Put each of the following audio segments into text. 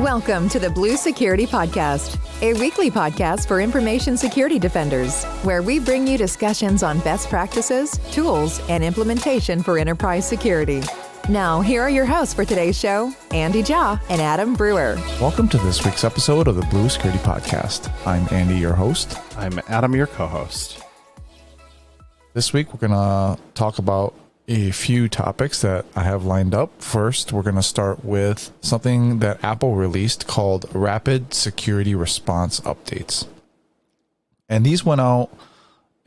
Welcome to the Blue Security Podcast, a weekly podcast for information security defenders, where we bring you discussions on best practices, tools, and implementation for enterprise security. Now, here are your hosts for today's show, Andy Jha and Adam Brewer. Welcome to this week's episode of the Blue Security Podcast. I'm Andy, your host. I'm Adam, your co-host. This week, we're going to talk about a few topics that I have lined up. First, we're going to start with something that Apple released called Rapid Security Response Updates. And these went out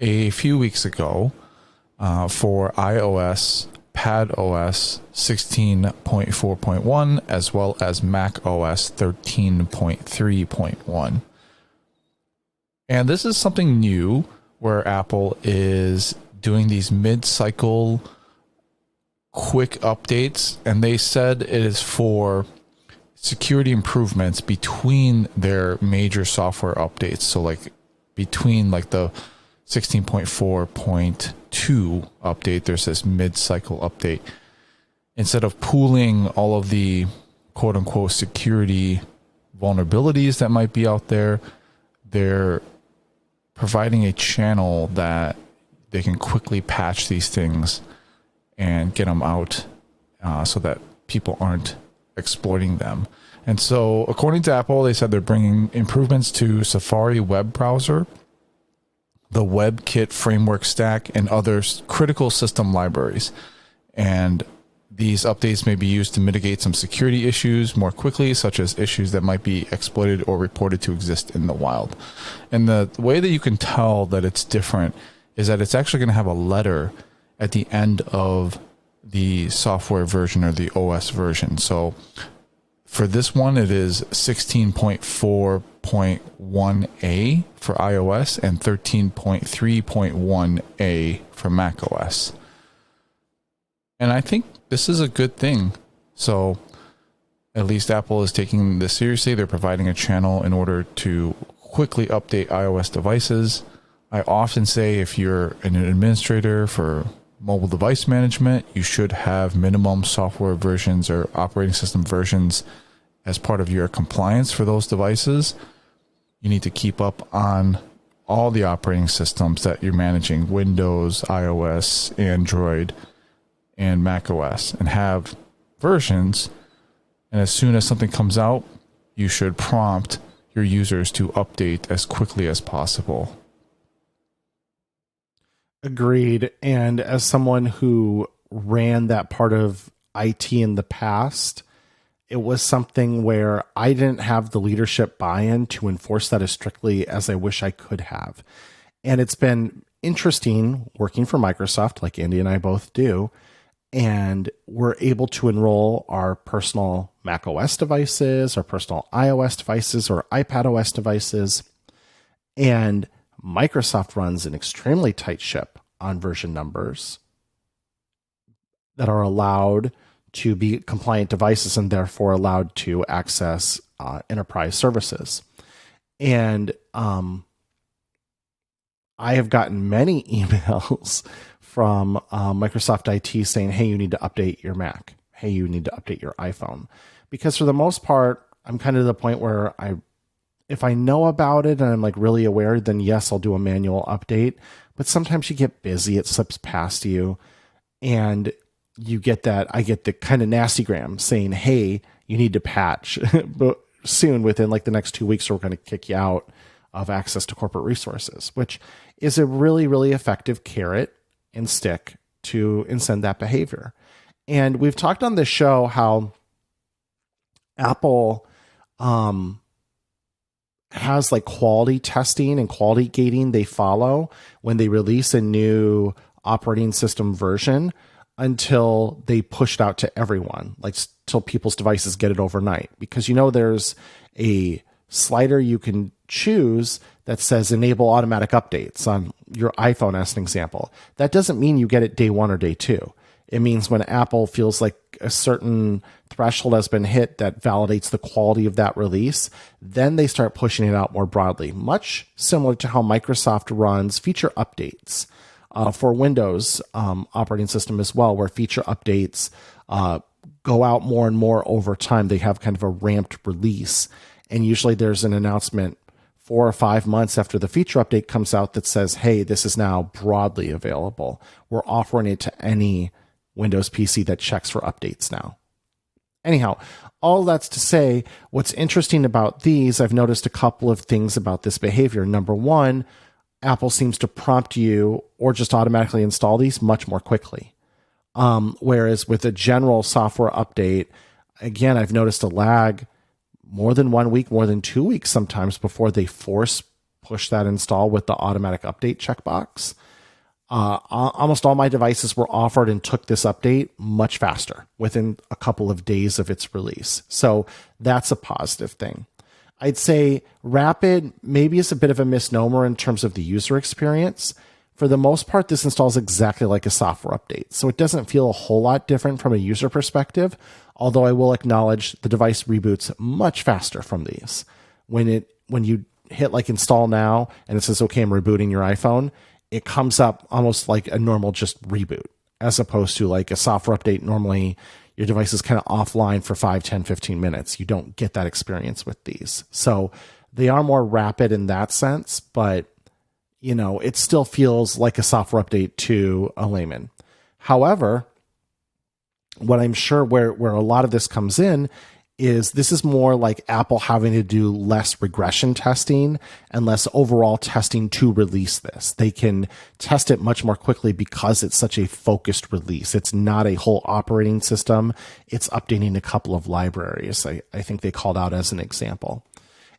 a few weeks ago for iOS, padOS 16.4.1, as well as macOS 13.3.1. And this is something new where Apple is doing these mid-cycle quick updates, and they said it is for security improvements between their major software updates. So like between like the 16.4.2 update, there's this mid-cycle update. Instead of pooling all of the quote unquote security vulnerabilities that might be out there, they're providing a channel that they can quickly patch these things and get them out so that people aren't exploiting them. And so, according to Apple, they said they're bringing improvements to Safari web browser, the WebKit framework stack, and other critical system libraries. And these updates may be used to mitigate some security issues more quickly, such as issues that might be exploited or reported to exist in the wild. And the way that you can tell that it's different is that it's actually going to have a letter at the end of the software version or the OS version. So for this one, it is 16.4.1a for iOS and 13.3.1a for macOS. And I think this is a good thing. So at least Apple is taking this seriously. They're providing a channel in order to quickly update iOS devices. I often say if you're an administrator for mobile device management, you should have minimum software versions or operating system versions as part of your compliance for those devices. You need to keep up on all the operating systems that you're managing, Windows, iOS, Android, and macOS, and have versions. And as soon as something comes out, you should prompt your users to update as quickly as possible. Agreed. And as someone who ran that part of IT in the past, it was something where I didn't have the leadership buy-in to enforce that as strictly as I wish I could have. And it's been interesting working for Microsoft, like Andy and I both do, and we're able to enroll our personal macOS devices, our personal iOS devices, or iPadOS devices, and Microsoft runs an extremely tight ship on version numbers that are allowed to be compliant devices and therefore allowed to access enterprise services. And I have gotten many emails from Microsoft IT saying, hey, you need to update your Mac. Hey, you need to update your iPhone. Because for the most part, I'm kind of to the point where if I know about it and I'm like really aware, then yes, I'll do a manual update. But sometimes you get busy, it slips past you, and you get that. I get the kind of nastygram saying, hey, you need to patch but soon, within like the next 2 weeks, we're going to kick you out of access to corporate resources, which is a really, really effective carrot and stick to incent that behavior. And we've talked on this show how Apple has like quality testing and quality gating they follow when they release a new operating system version until they push it out to everyone, like till people's devices get it overnight. Because there's a slider you can choose that says enable automatic updates on your iPhone as an example. That doesn't mean you get it day one or day two. It means when Apple feels like a certain threshold has been hit that validates the quality of that release, then they start pushing it out more broadly, much similar to how Microsoft runs feature updates for Windows operating system as well, where feature updates go out more and more over time. They have kind of a ramped release. And usually there's an announcement 4 or 5 months after the feature update comes out that says, hey, this is now broadly available. We're offering it to any Windows PC that checks for updates now. Anyhow, all that's to say, what's interesting about these, I've noticed a couple of things about this behavior. Number one, Apple seems to prompt you or just automatically install these much more quickly. Whereas with a general software update, again, I've noticed a lag more than 1 week, more than 2 weeks sometimes before they push that install with the automatic update checkbox. Almost all my devices were offered and took this update much faster within a couple of days of its release. So that's a positive thing. I'd say rapid maybe is a bit of a misnomer in terms of the user experience. For the most part, this installs exactly like a software update. So it doesn't feel a whole lot different from a user perspective, although I will acknowledge the device reboots much faster from these. When you hit like install now and it says, okay, I'm rebooting your iPhone, it comes up almost like a normal just reboot, as opposed to like a software update. Normally your device is kind of offline for 5, 10, 15 minutes. You don't get that experience with these. So they are more rapid in that sense, but it still feels like a software update to a layman. However, what I'm sure where a lot of this comes in is this is more like Apple having to do less regression testing and less overall testing to release this. They can test it much more quickly because it's such a focused release. It's not a whole operating system. It's updating a couple of libraries. I think they called out as an example.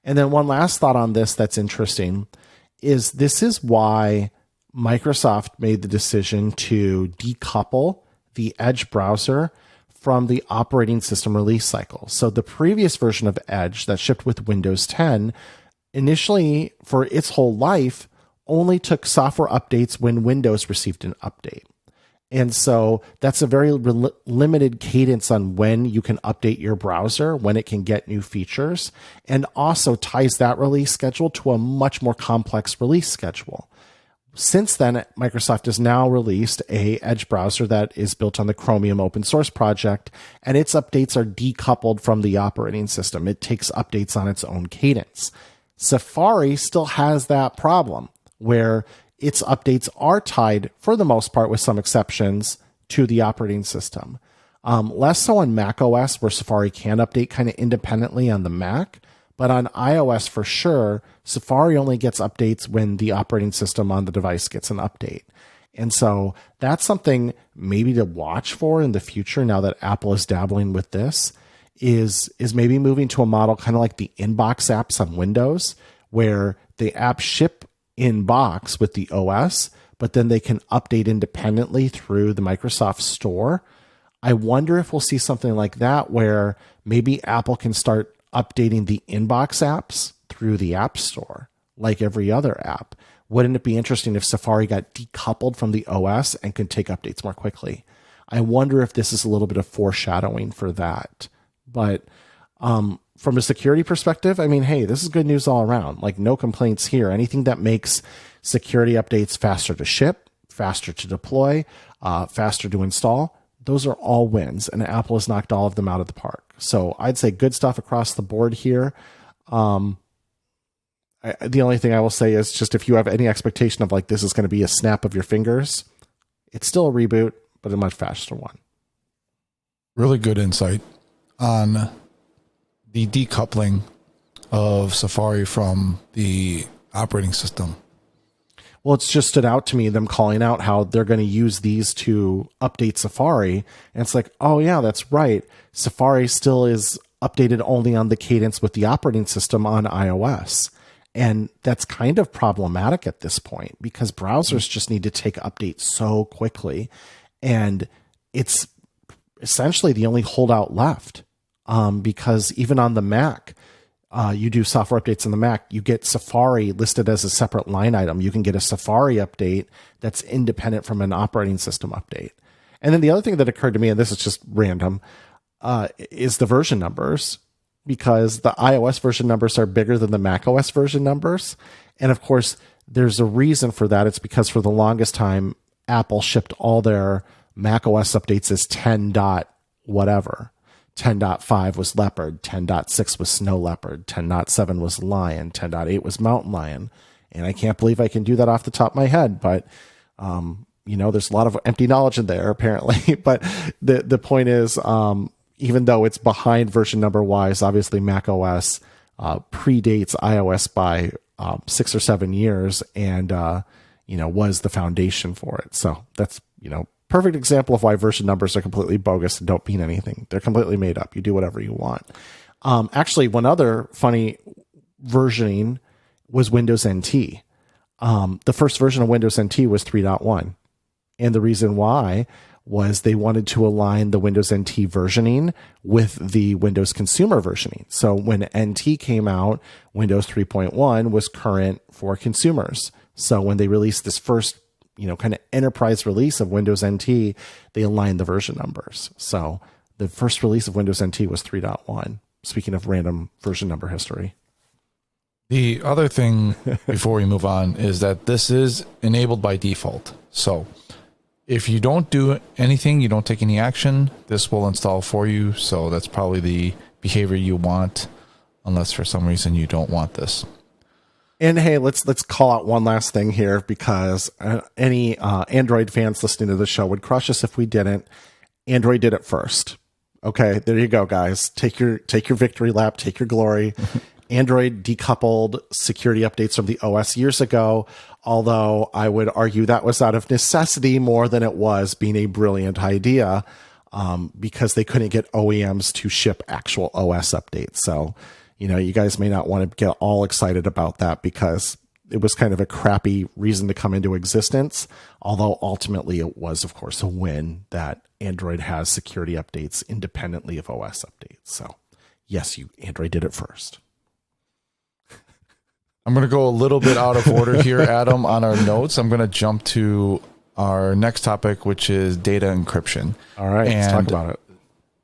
And then one last thought on this that's interesting is this is why Microsoft made the decision to decouple the Edge browser from the operating system release cycle. So the previous version of Edge that shipped with Windows 10 initially for its whole life only took software updates when Windows received an update. And so that's a very limited cadence on when you can update your browser, when it can get new features, and also ties that release schedule to a much more complex release schedule. Since then, Microsoft has now released a Edge browser that is built on the Chromium open source project, and its updates are decoupled from the operating system. It takes updates on its own cadence. Safari still has that problem where its updates are tied, for the most part, with some exceptions, to the operating system. Less so on Mac OS, where Safari can update kind of independently on the Mac. But on iOS, for sure, Safari only gets updates when the operating system on the device gets an update. And so that's something maybe to watch for in the future now that Apple is dabbling with this, is maybe moving to a model kind of like the inbox apps on Windows, where the apps ship in box with the OS, but then they can update independently through the Microsoft Store. I wonder if we'll see something like that, where maybe Apple can start updating the inbox apps through the App Store, like every other app. Wouldn't it be interesting if Safari got decoupled from the OS and could take updates more quickly? I wonder if this is a little bit of foreshadowing for that. But from a security perspective, I mean, hey, this is good news all around. Like, no complaints here. Anything that makes security updates faster to ship, faster to deploy, faster to install, those are all wins, and Apple has knocked all of them out of the park. So I'd say good stuff across the board here. The only thing I will say is just if you have any expectation of like this is going to be a snap of your fingers, it's still a reboot, but a much faster one. Really good insight on the decoupling of Safari from the operating system. Well, it's just stood out to me, them calling out how they're going to use these to update Safari. And it's like, oh yeah, that's right. Safari still is updated only on the cadence with the operating system on iOS. And that's kind of problematic at this point because browsers just need to take updates so quickly. And it's essentially the only holdout left because even on the Mac, you do software updates on the Mac, you get Safari listed as a separate line item. You can get a Safari update that's independent from an operating system update. And then the other thing that occurred to me, and this is just random, is the version numbers, because the iOS version numbers are bigger than the Mac OS version numbers. And of course, there's a reason for that. It's because for the longest time, Apple shipped all their Mac OS updates as 10.1 whatever. 10.5 was leopard, 10.6 was snow leopard, 10.7 was lion, 10.8 was mountain lion. And I can't believe I can do that off the top of my head, but there's a lot of empty knowledge in there apparently. But the point is, even though it's behind version number wise, obviously Mac OS predates iOS by 6 or 7 years, and was the foundation for it. So that's perfect example of why version numbers are completely bogus and don't mean anything. They're completely made up. You do whatever you want. Actually, one other funny versioning was Windows NT. The first version of Windows NT was 3.1. And the reason why was they wanted to align the Windows NT versioning with the Windows consumer versioning. So when NT came out, Windows 3.1 was current for consumers. So when they released this first, kind of enterprise release of Windows NT, they aligned the version numbers. So the first release of Windows NT was 3.1. Speaking of random version number history. The other thing before we move on is that this is enabled by default. So if you don't do anything, you don't take any action, this will install for you. So that's probably the behavior you want, unless for some reason you don't want this. And hey, let's call out one last thing here, because any Android fans listening to the show would crush us if we didn't. Android did it first. Okay, there you go, guys. Take your victory lap, take your glory. Android decoupled security updates from the OS years ago, although I would argue that was out of necessity more than it was being a brilliant idea, because they couldn't get OEMs to ship actual OS updates. So, you guys may not want to get all excited about that, because it was kind of a crappy reason to come into existence, although ultimately it was, of course, a win that Android has security updates independently of OS updates. So, yes, Android did it first. I'm going to go a little bit out of order here, Adam, on our notes. I'm going to jump to our next topic, which is data encryption. All right, let's talk about it.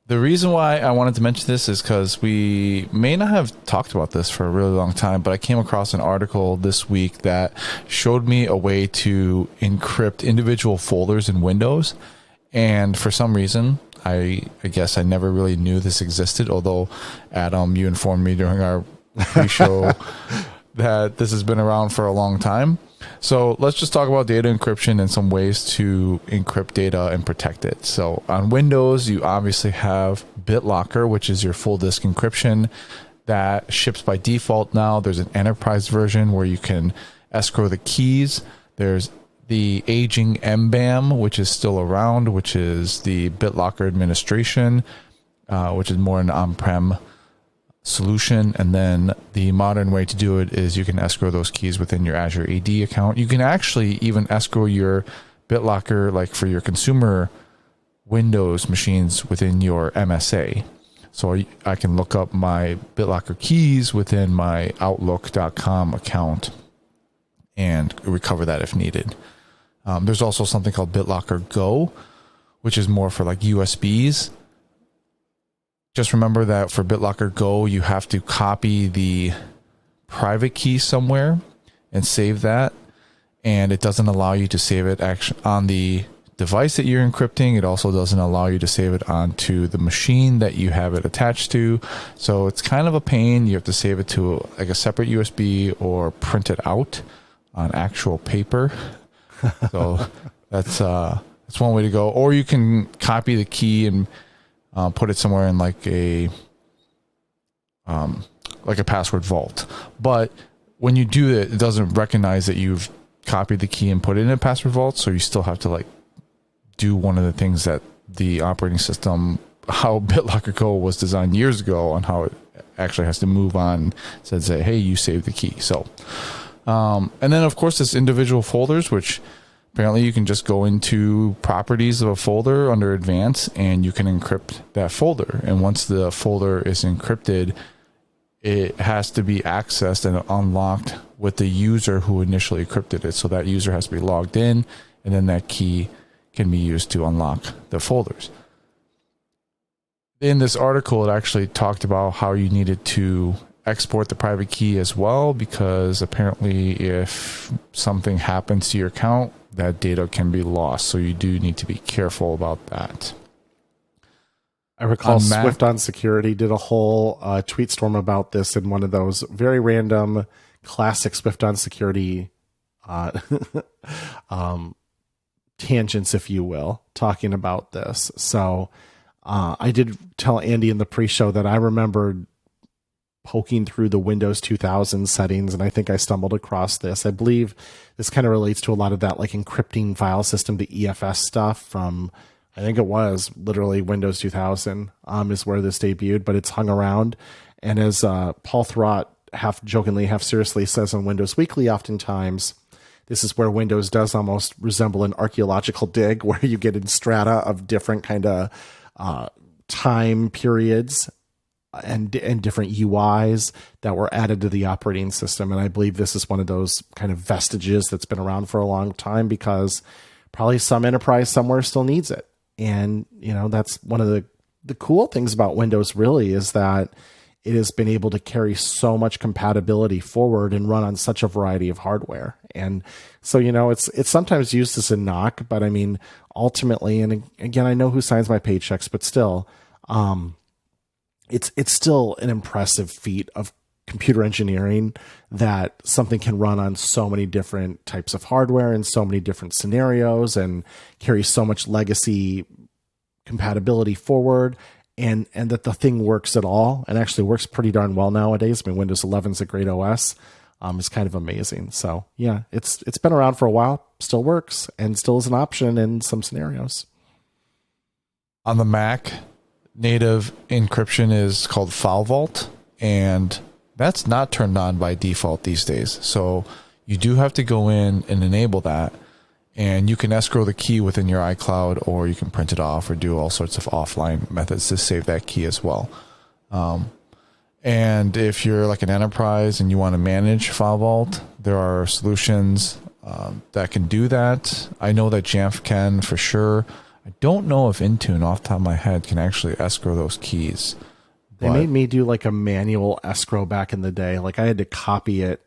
The reason why I wanted to mention this is because we may not have talked about this for a really long time, but I came across an article this week that showed me a way to encrypt individual folders in Windows. And for some reason, I guess I never really knew this existed, although, Adam, you informed me during our pre-show that this has been around for a long time. So let's just talk about data encryption and some ways to encrypt data and protect it. So on Windows, you obviously have BitLocker, which is your full disk encryption that ships by default now. There's an enterprise version where you can escrow the keys. There's the aging MBAM, which is still around, which is the BitLocker administration, which is more an on-prem solution. And then the modern way to do it is you can escrow those keys within your Azure AD account. You can actually even escrow your BitLocker, like for your consumer Windows machines, within your MSA. So I can look up my BitLocker keys within my Outlook.com account and recover that if needed. There's also something called BitLocker Go, which is more for like USBs. Just remember that for BitLocker Go, you have to copy the private key somewhere and save that. And it doesn't allow you to save it on the device that you're encrypting. It also doesn't allow you to save it onto the machine that you have it attached to. So it's kind of a pain. You have to save it to like a separate USB or print it out on actual paper. So that's one way to go. Or you can copy the key and put it somewhere in like a password vault. But when you do it, it doesn't recognize that you've copied the key and put it in a password vault. So you still have to like do one of the things that the operating system, how BitLocker Go was designed years ago, on how it actually has to move on, said, say, hey, you saved the key. So, and then of course there's individual folders, which apparently you can just go into properties of a folder under advanced and you can encrypt that folder. And once the folder is encrypted, it has to be accessed and unlocked with the user who initially encrypted it. So that user has to be logged in, and then that key can be used to unlock the folders. In this article, it actually talked about how you needed to export the private key as well, because apparently if something happens to your account, that data can be lost. So you do need to be careful about that. I recall on Mac. Swift on Security did a whole tweet storm about this in one of those very random classic Swift on Security tangents, if you will, talking about this. So I did tell Andy in the pre-show that I remembered poking through the Windows 2000 settings, and I think I stumbled across this. I believe this kind of relates to a lot of that like encrypting file system, the EFS stuff from, I think it was literally Windows 2000 is where this debuted, but it's hung around. And as Paul Thurrott half jokingly, half seriously says on Windows Weekly, oftentimes this is where Windows does almost resemble an archaeological dig, where you get in strata of different kind of time periods and different UIs that were added to the operating system. And I believe this is one of those kind of vestiges that's been around for a long time, because probably some enterprise somewhere still needs it. And, you know, that's one of the cool things about Windows really, is that it has been able to carry so much compatibility forward and run on such a variety of hardware. And so, you know, it's sometimes used as a knock, but I mean, ultimately, and again, I know who signs my paychecks, but still, it's still an impressive feat of computer engineering that something can run on so many different types of hardware and so many different scenarios and carry so much legacy compatibility forward, and that the thing works at all and actually works pretty darn well nowadays. I mean, Windows 11 is a great OS. It's kind of amazing. So yeah, it's been around for a while, still works, and still is an option in some scenarios. On the Mac, native encryption is called File Vault, and that's not turned on by default these days. So you do have to go in and enable that, and you can escrow the key within your iCloud, or you can print it off or do all sorts of offline methods to save that key as well. And if you're like an enterprise and you want to manage File Vault, there are solutions that can do that. I know that Jamf can for sure. I don't know if Intune, off the top of my head, can actually escrow those keys. They made me do like a manual escrow back in the day. Like I had to copy it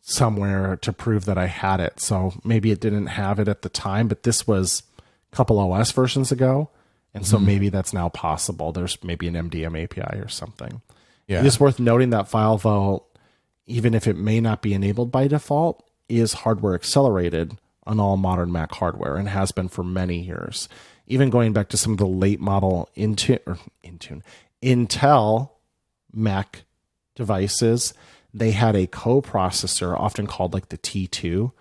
somewhere to prove that I had it. So maybe it didn't have it at the time, but this was a couple OS versions ago. And so maybe that's now possible. There's maybe an MDM API or something. Yeah. It is worth noting that File Vault, even if it may not be enabled by default, is hardware accelerated on all modern Mac hardware and has been for many years. Even going back to some of the late model Intel Mac devices, they had a coprocessor, often called like the T2,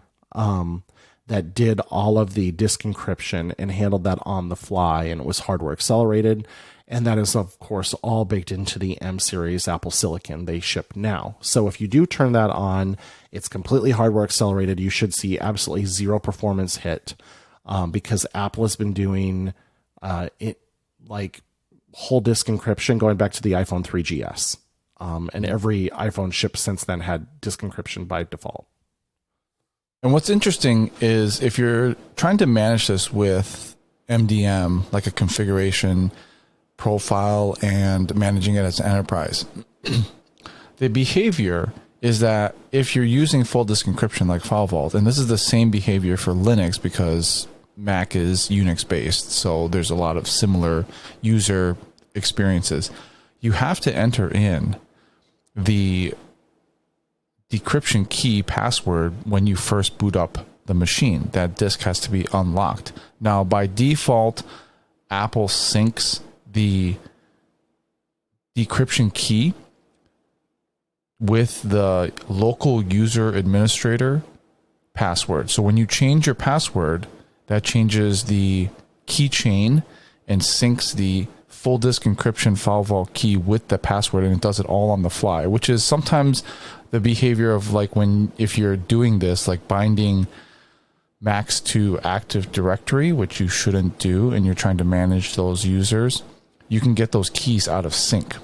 that did all of the disk encryption and handled that on the fly, and it was hardware accelerated. And that is, of course, all baked into the M series Apple Silicon they ship now. So if you do turn that on, it's completely hardware accelerated. You should see absolutely zero performance hit, because Apple has been doing it like whole disk encryption going back to the iPhone 3GS. And every iPhone shipped since then had disk encryption by default. And what's interesting is if you're trying to manage this with MDM, like a configuration profile and managing it as an enterprise, the behavior is that if you're using full disk encryption like File Vault, and this is the same behavior for Linux because Mac is Unix based, so there's a lot of similar user experiences, you have to enter in the decryption key password when you first boot up the machine. That disk has to be unlocked. Now, by default, Apple syncs the decryption key with the local user administrator password. So when you change your password, that changes the keychain and syncs the full disk encryption File Vault key with the password, and it does it all on the fly, which is sometimes the behavior of like if you're doing this, like binding Macs to Active Directory, which you shouldn't do, and you're trying to manage those users, you can get those keys out of sync.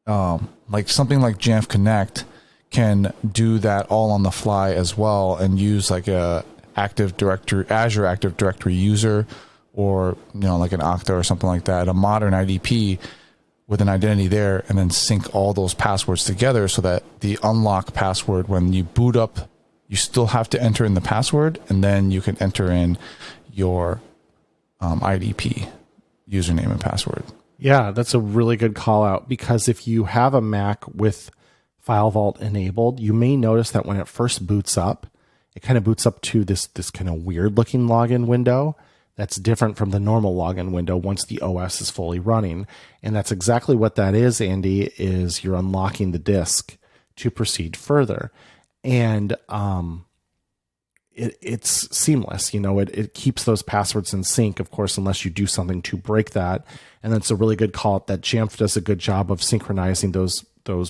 Like something like Jamf Connect can do that all on the fly as well, and use like a Active Directory, Azure Active Directory user, or like an Okta or something like that, a modern IDP with an identity there, and then sync all those passwords together so that the unlock password, when you boot up, you still have to enter in the password, and then you can enter in your IDP username and password. Yeah, that's a really good call out, because if you have a Mac with File Vault enabled, you may notice that when it first boots up, it kind of boots up to this kind of weird looking login window that's different from the normal login window once the OS is fully running. And that's exactly what that is, Andy, is you're unlocking the disk to proceed further. And it's seamless. It keeps those passwords in sync, of course, unless you do something to break that. And that's a really good call that Jamf does a good job of synchronizing those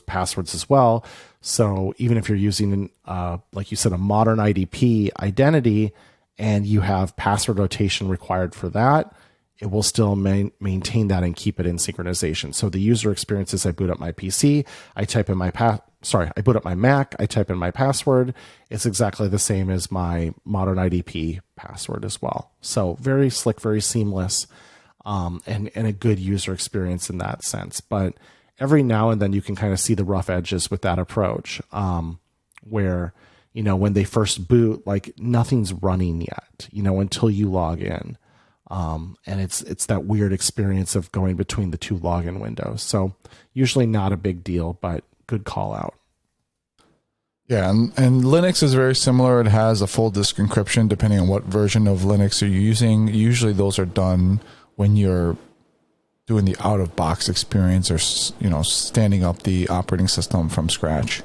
passwords as well. So even if you're using, like you said, a modern IDP identity and you have password rotation required for that, it will still maintain that and keep it in synchronization. So the user experience is I boot up my PC, I boot up my Mac, I type in my password. It's exactly the same as my modern IDP password as well. So very slick, very seamless, and a good user experience in that sense. But every now and then you can kind of see the rough edges with that approach, where, when they first boot, like nothing's running yet, until you log in. And it's that weird experience of going between the two login windows. So usually not a big deal, but good call out. Yeah, and Linux is very similar. It has a full disk encryption depending on what version of Linux you're using. Usually those are done when you're doing the out-of-box experience or, standing up the operating system from scratch.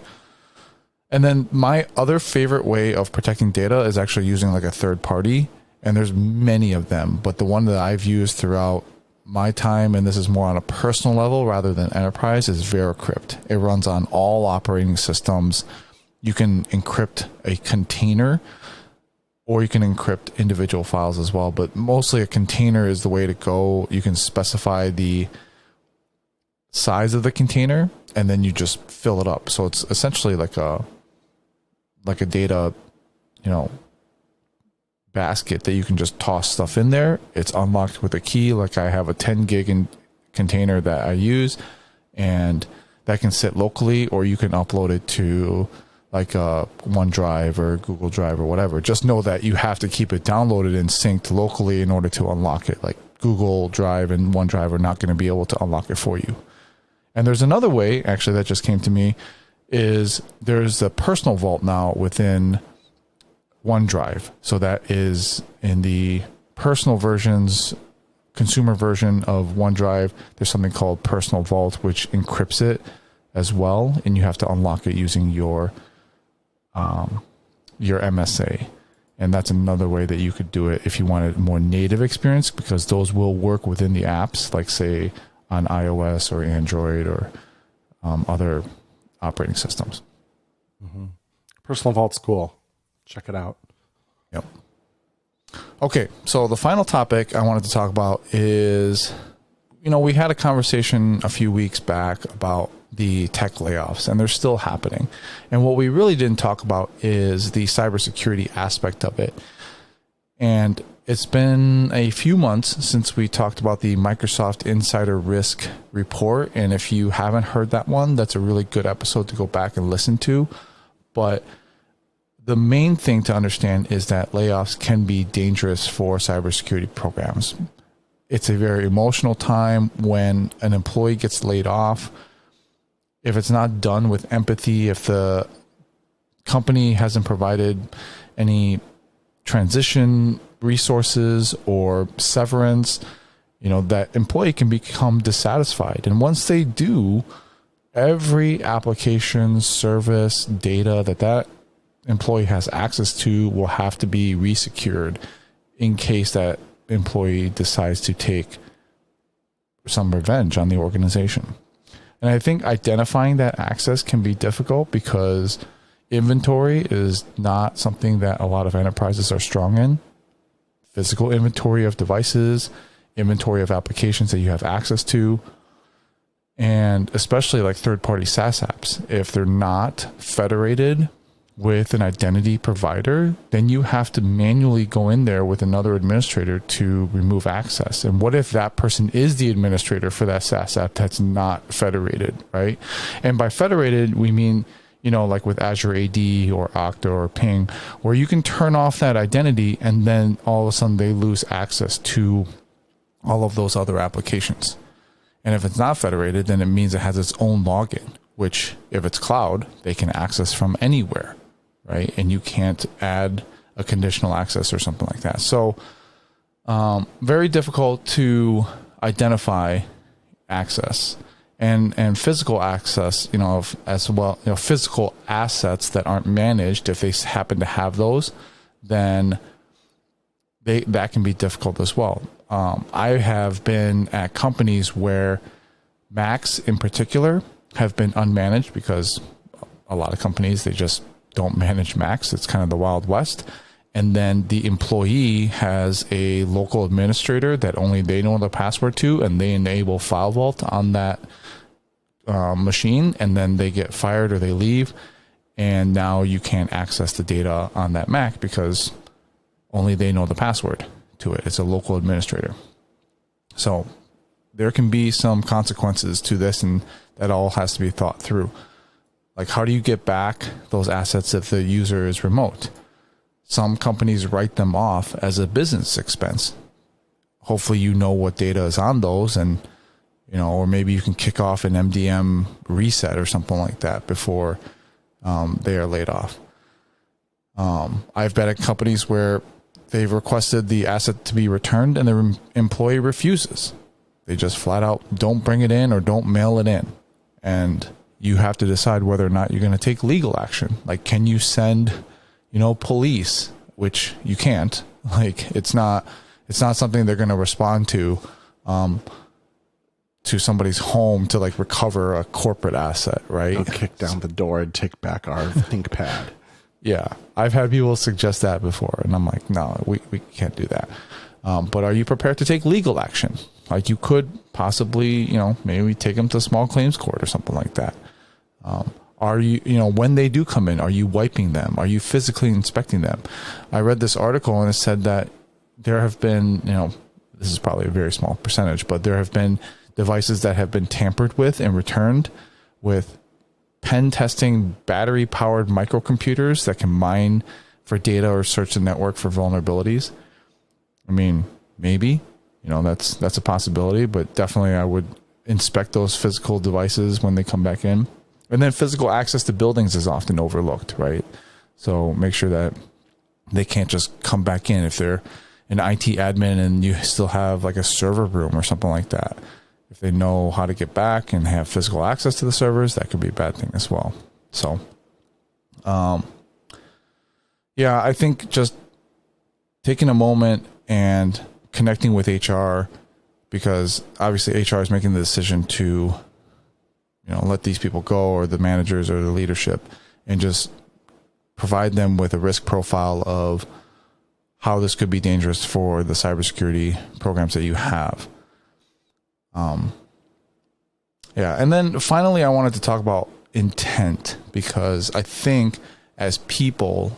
And then my other favorite way of protecting data is actually using like a third party. And there's many of them, but the one that I've used throughout my time, and this is more on a personal level rather than enterprise, is Encrypt. It runs on all operating systems. You can encrypt a container, or you can encrypt individual files as well, but mostly a container is the way to go. You can specify the size of the container, and then you just fill it up. So it's essentially like a data, basket that you can just toss stuff in there. It's unlocked with a key. Like I have a 10 gig container that I use, and that can sit locally, or you can upload it to like a OneDrive or Google Drive or whatever. Just know that you have to keep it downloaded and synced locally in order to unlock it. Like Google Drive and OneDrive are not going to be able to unlock it for you. And there's another way, actually, that just came to me, is there's a personal vault now within OneDrive. So that is in the personal versions, consumer version of OneDrive. There's something called Personal Vault, which encrypts it as well, and you have to unlock it using your MSA. And that's another way that you could do it if you wanted a more native experience, because those will work within the apps, like say on iOS or Android or other operating systems. Mm-hmm. Personal Vault's cool. Check it out. Yep. Okay, so the final topic I wanted to talk about is, we had a conversation a few weeks back about the tech layoffs, and they're still happening. And what we really didn't talk about is the cybersecurity aspect of it. And it's been a few months since we talked about the Microsoft Insider Risk Report. And if you haven't heard that one, that's a really good episode to go back and listen to. But the main thing to understand is that layoffs can be dangerous for cybersecurity programs. It's a very emotional time when an employee gets laid off. If it's not done with empathy, if the company hasn't provided any transition resources or severance, that employee can become dissatisfied. And once they do, every application, service, data that employee has access to will have to be resecured in case that employee decides to take some revenge on the organization. And I think identifying that access can be difficult because inventory is not something that a lot of enterprises are strong in. Physical inventory of devices, inventory of applications that you have access to, and especially like third-party SaaS apps. If they're not federated with an identity provider, then you have to manually go in there with another administrator to remove access. And what if that person is the administrator for that SaaS app that's not federated, right? And by federated, we mean, like with Azure AD or Okta or Ping, where you can turn off that identity and then all of a sudden they lose access to all of those other applications. And if it's not federated, then it means it has its own login, which if it's cloud, they can access from anywhere, right? And you can't add a conditional access or something like that. So very difficult to identify access and physical access, as well, physical assets that aren't managed. If they happen to have those, then that can be difficult as well. I have been at companies where Macs in particular have been unmanaged because a lot of companies, they just don't manage Macs. It's kind of the Wild West. And then the employee has a local administrator that only they know the password to, and they enable File Vault on that machine, and then they get fired or they leave. And now you can't access the data on that Mac because only they know the password to it. It's a local administrator. So there can be some consequences to this, and that all has to be thought through. Like, how do you get back those assets if the user is remote? Some companies write them off as a business expense. Hopefully you know what data is on those, and or maybe you can kick off an MDM reset or something like that before they are laid off. I've been at companies where they've requested the asset to be returned and the employee refuses. They just flat out don't bring it in or don't mail it in. And you have to decide whether or not you're going to take legal action. Like, can you send, police, which you can't. Like, it's not something they're going to respond to somebody's home to like recover a corporate asset, right? They'll kick down the door and take back our ThinkPad. Yeah, I've had people suggest that before, and I'm like, no, we can't do that. But are you prepared to take legal action? Like, you could possibly, maybe take them to small claims court or something like that. Are you, when they do come in, are you wiping them? Are you physically inspecting them? I read this article and it said that there have been, this is probably a very small percentage, but there have been devices that have been tampered with and returned with pen testing battery powered microcomputers that can mine for data or search the network for vulnerabilities. I mean, maybe, that's a possibility, but definitely I would inspect those physical devices when they come back in. And then physical access to buildings is often overlooked, right? So make sure that they can't just come back in if they're an IT admin and you still have like a server room or something like that. If they know how to get back and have physical access to the servers, that could be a bad thing as well. So, yeah, I think just taking a moment and connecting with HR, because obviously HR is making the decision to, let these people go, or the managers or the leadership, and just provide them with a risk profile of how this could be dangerous for the cybersecurity programs that you have. Yeah. And then finally, I wanted to talk about intent, because I think as people,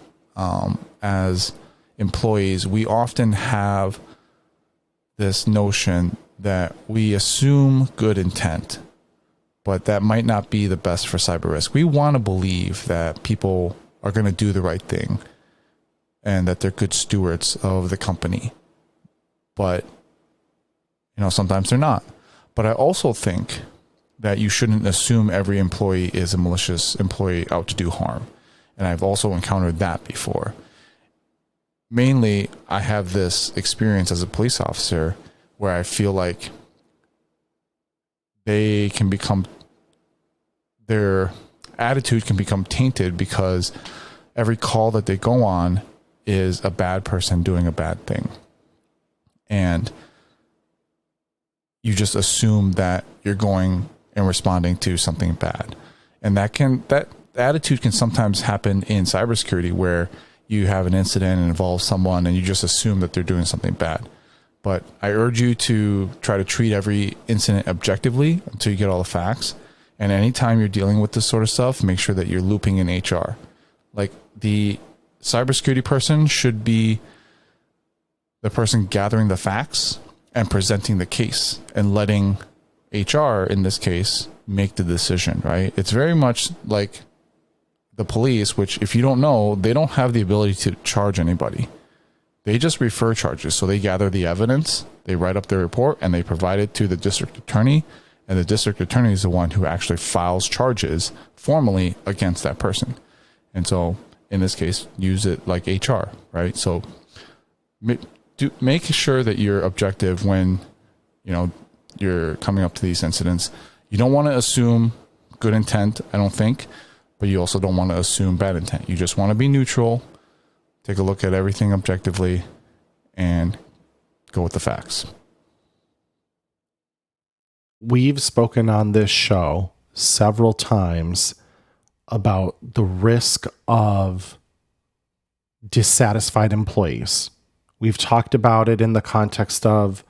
as employees, we often have this notion that we assume good intent, but that might not be the best for cyber risk. We want to believe that people are going to do the right thing and that they're good stewards of the company. But, sometimes they're not. But I also think that you shouldn't assume every employee is a malicious employee out to do harm. And I've also encountered that before. Mainly, I have this experience as a police officer where I feel like their attitude can become tainted because every call that they go on is a bad person doing a bad thing. And you just assume that you're going and responding to something bad. And that attitude can sometimes happen in cybersecurity, where you have an incident and involves someone and you just assume that they're doing something bad. But I urge you to try to treat every incident objectively until you get all the facts. And anytime you're dealing with this sort of stuff, make sure that you're looping in HR. Like, the cybersecurity person should be the person gathering the facts and presenting the case, and letting HR, in this case, make the decision, right? It's very much like the police, which, if you don't know, they don't have the ability to charge anybody. They just refer charges. So they gather the evidence, they write up their report, and they provide it to the district attorney, and the district attorney is the one who actually files charges formally against that person. And so in this case, use it like HR, right? So make sure that you're objective when, you're coming up to these incidents. You don't want to assume good intent, I don't think, but you also don't want to assume bad intent. You just want to be neutral, take a look at everything objectively, and go with the facts. We've spoken on this show several times about the risk of dissatisfied employees. We've talked about it in the context of,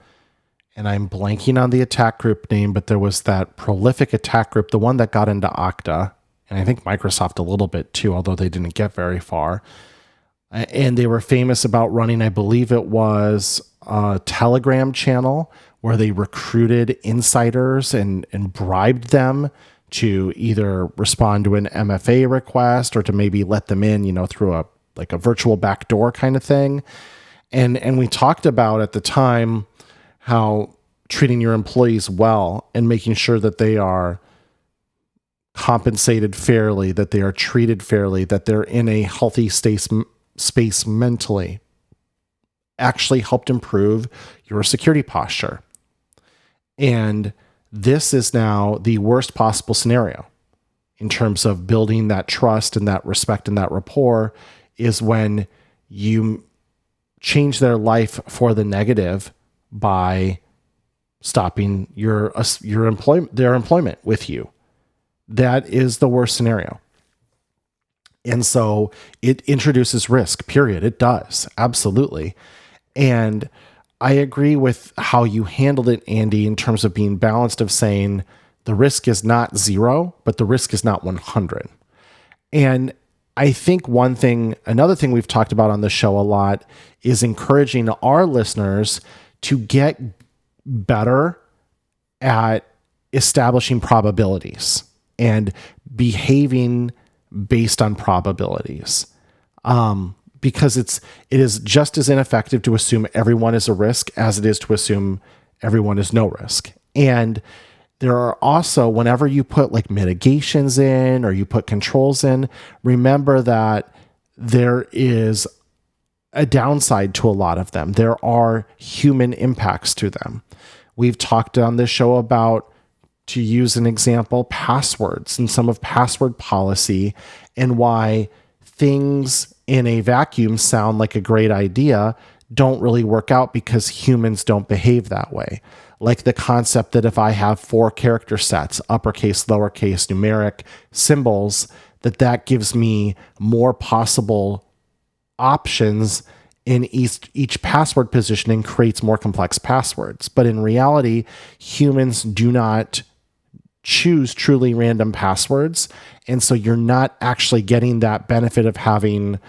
and I'm blanking on the attack group name, but there was that prolific attack group, the one that got into Okta, and I think Microsoft a little bit too, although they didn't get very far. And they were famous about running, I believe it was a Telegram channel where they recruited insiders and bribed them to either respond to an MFA request or to maybe let them in, through a virtual backdoor kind of thing. And we talked about at the time how treating your employees well and making sure that they are compensated fairly, that they are treated fairly, that they're in a healthy space mentally actually helped improve your security posture. And this is now the worst possible scenario in terms of building that trust and that respect and that rapport, is when you change their life for the negative by stopping their employment with you. That is the worst scenario. And so it introduces risk, period. It does. Absolutely. And I agree with how you handled it, Andy, in terms of being balanced, of saying the risk is not 0, but the risk is not 100. And I think another thing we've talked about on the show a lot is encouraging our listeners to get better at establishing probabilities and behaving based on probabilities. Because it is just as ineffective to assume everyone is a risk as it is to assume everyone is no risk. And there are also, whenever you put mitigations in or you put controls in, remember that there is a downside to a lot of them. There are human impacts to them. We've talked on this show about, to use an example, passwords and some of password policy, and why things in a vacuum sound like a great idea don't really work out because humans don't behave that way. Like the concept that if I have 4 character sets, uppercase, lowercase, numeric, symbols, that gives me more possible options in each password positioning, creates more complex passwords. But in reality, humans do not choose truly random passwords. And so you're not actually getting that benefit of having,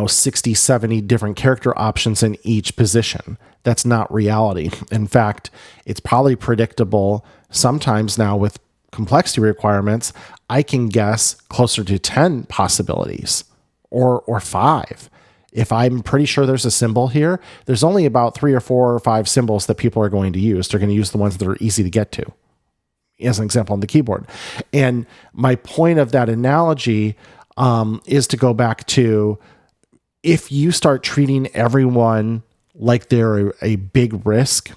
60, 70 different character options in each position. That's not reality. In fact, it's probably predictable sometimes now with complexity requirements. I can guess closer to 10 possibilities or 5. If I'm pretty sure there's a symbol here, there's only about 3 or 4 or 5 symbols that people are going to use. They're going to use the ones that are easy to get to, as an example on the keyboard. And my point of that analogy is to go back to, if you start treating everyone like they're a big risk,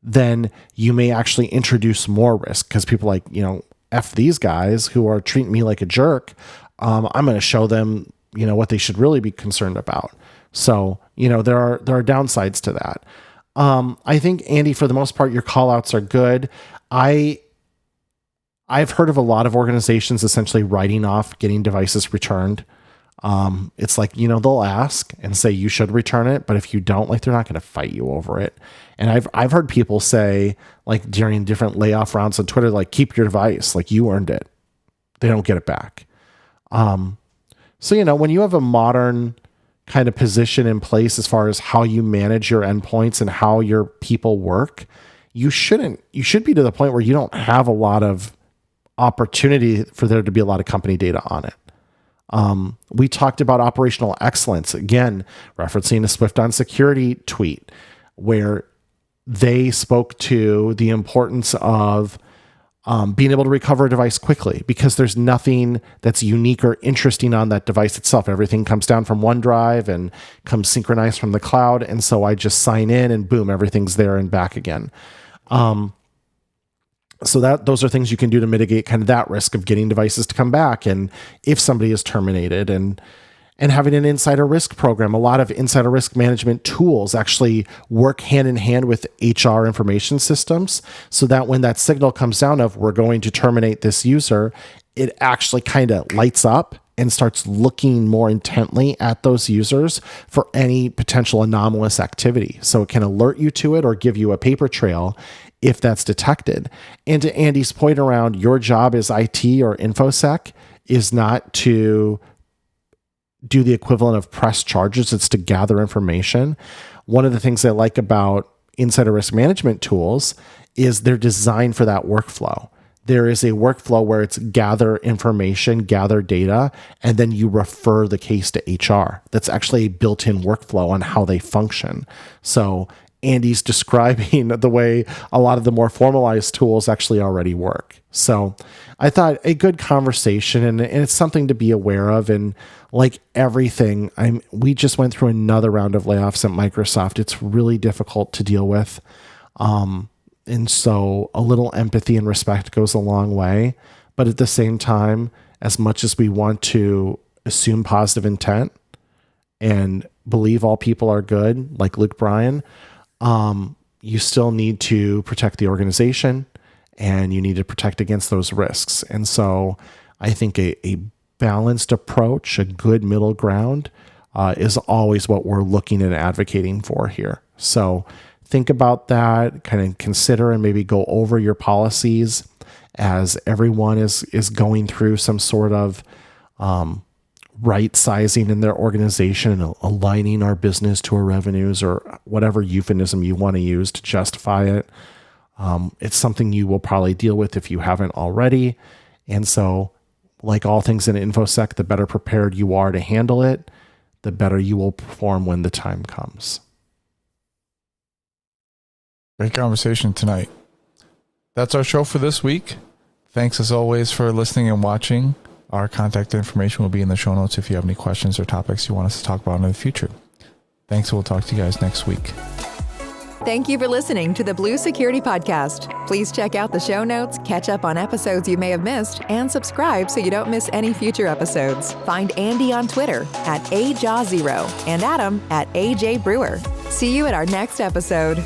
then you may actually introduce more risk, because people are like, F these guys who are treating me like a jerk. I'm going to show them, what they should really be concerned about. So, there are downsides to that. I think, Andy, for the most part, your call outs are good. I've heard of a lot of organizations essentially writing off getting devices returned. It's like, they'll ask and say you should return it, but if you don't, they're not going to fight you over it. And I've heard people say, during different layoff rounds on Twitter, keep your device, you earned it. They don't get it back. So, when you have a modern kind of position in place as far as how you manage your endpoints and how your people work, you should be to the point where you don't have a lot of opportunity for there to be a lot of company data on it. We talked about operational excellence, again, referencing a Swift on Security tweet, where they spoke to the importance of being able to recover a device quickly, because there's nothing that's unique or interesting on that device itself. Everything comes down from OneDrive and comes synchronized from the cloud. And so I just sign in and boom, everything's there and back again. So those are things you can do to mitigate kind of that risk of getting devices to come back. And if somebody is terminated, and having an insider risk program. A lot of insider risk management tools actually work hand in hand with HR information systems, so that when that signal comes down of we're going to terminate this user, it actually kind of lights up and starts looking more intently at those users for any potential anomalous activity. So it can alert you to it or give you a paper trail if that's detected. And to Andy's point around your job as IT or InfoSec is not to do the equivalent of press charges, it's to gather information. One of the things I like about insider risk management tools is they're designed for that workflow. There is a workflow where it's gather information, gather data, and then you refer the case to HR. That's actually a built-in workflow on how they function. So Andy's describing the way a lot of the more formalized tools actually already work. So I thought a good conversation, and it's something to be aware of. And like everything, we just went through another round of layoffs at Microsoft. It's really difficult to deal with. And so a little empathy and respect goes a long way. But at the same time, as much as we want to assume positive intent and believe all people are good, like Luke Bryan, you still need to protect the organization, and you need to protect against those risks. And so I think a balanced approach, a good middle ground, is always what we're looking and advocating for here. So think about that, kind of consider and maybe go over your policies as everyone is going through some sort of right sizing in their organization and aligning our business to our revenues, or whatever euphemism you want to use to justify it. It's something you will probably deal with if you haven't already. And so, like all things in InfoSec, the better prepared you are to handle it, the better you will perform when the time comes. Great conversation tonight. That's our show for this week. Thanks as always for listening and watching. Our contact information will be in the show notes if you have any questions or topics you want us to talk about in the future. Thanks, and we'll talk to you guys next week. Thank you for listening to the Blue Security Podcast. Please check out the show notes, catch up on episodes you may have missed, and subscribe so you don't miss any future episodes. Find Andy on Twitter @AJaw0 and Adam @AJ Brewer. See you at our next episode.